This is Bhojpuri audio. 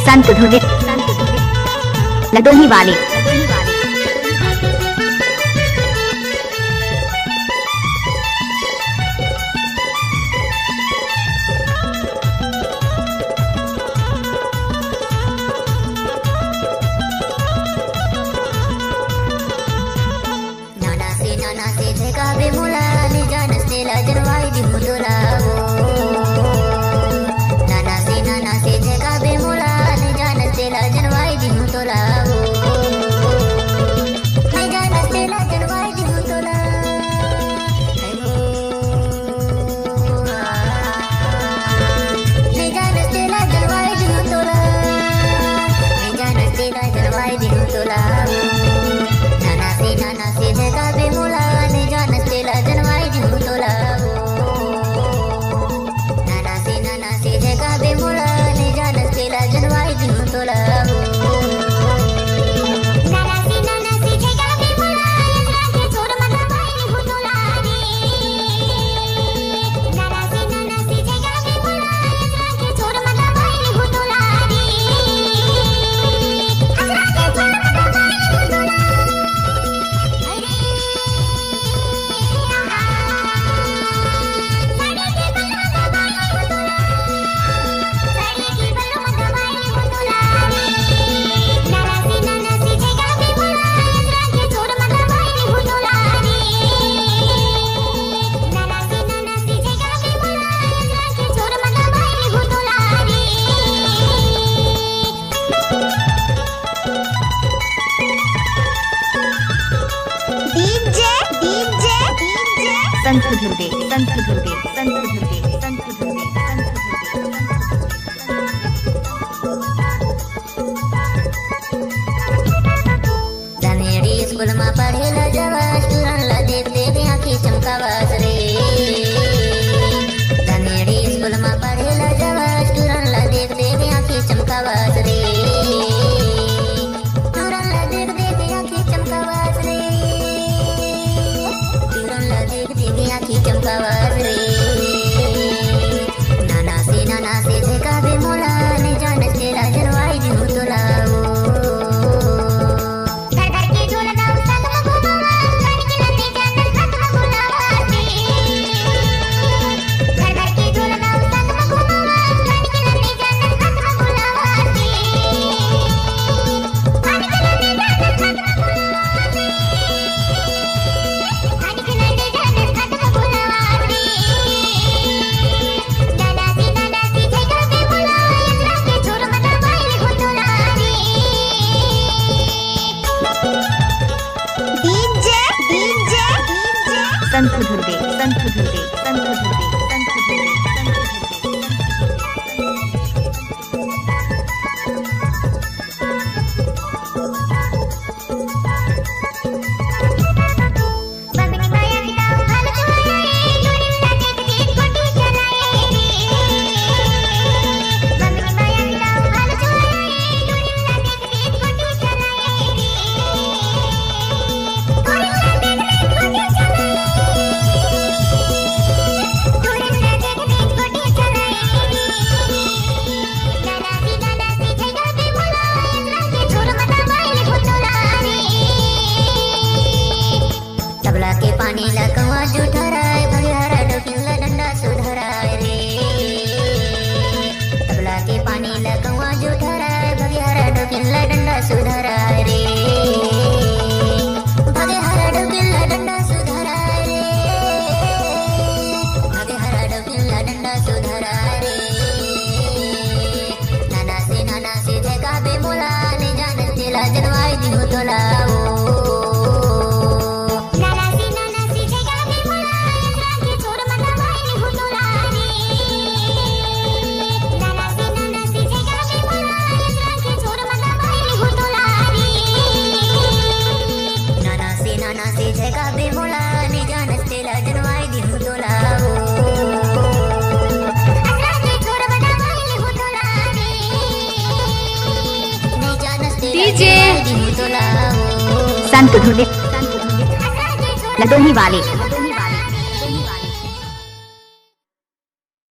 संत धुरे लडोही वाले नाना से झेकावे मुला नि जानस्ते लाजरवाई दिहु तोलावो नाना से झेकावे मुला नि जानस्ते लाजरवाई दिहु तोलावो नि जानस्ते लाजरवाई दिहु तोलावो नि जानस्ते लाजरवाई दिहु तोलावो नि जानस्ते लाजरवाई दिहु तोलावो नाना से झेकावे मुला नि जानस्ते लाजरवाई दिहु तोलावो नाना से झेकावे मुला नि जानस्ते लाजरवाई दिहु तोलावो नाना से झेकावे मुला यजराके छोर मगवाई दिहु तोलावे नाना से झेकावे मुला यजराके छोर मगवाई दिहु तोलावे यजराके छोर मगवाई दिहु तोलावे संत धुरे संत धुरे संत धुरे संत धुरे धनेड़ी स्कूल में पढ़ेला जवास तुरन ला देख देख आँखी चमकावास रे धनेड़ी स्कूल में पढ़ेला जवास तुरन ला देख देख आँखी चमकावास रे तुरन ला देख देख आँखी चमकावास रे तुरन ला देख देख आँखी चमकावास रे नाना से झेकावे मुला नि जानस्ते लाजरवाई दिहु तोलावो संत धुरे संत धुरे संत धुरे संत धुरे तबला के पानी लकवा जुठराय भरियारा डोकिला डंडा सुधराय रे तबला के पानी लकवा जुठराय भरियारा डोकिला डंडा सुधराय रे भरियारा डोकिला डंडा सुधराय रे भरियारा डोकिला डंडा सुधराय रे नाना से झेकावे मुला नि जानस्ते लाजरवाई दिहु तोलावो नाना से झेकावे मुला नि जानस्ते लाजरवाई दिहु तोलावो यजराके छोर मगवाई दिहु तोलावे नि जानस्ते लाजरवाई दिहु तोलावो संत धुरे लडोही वाले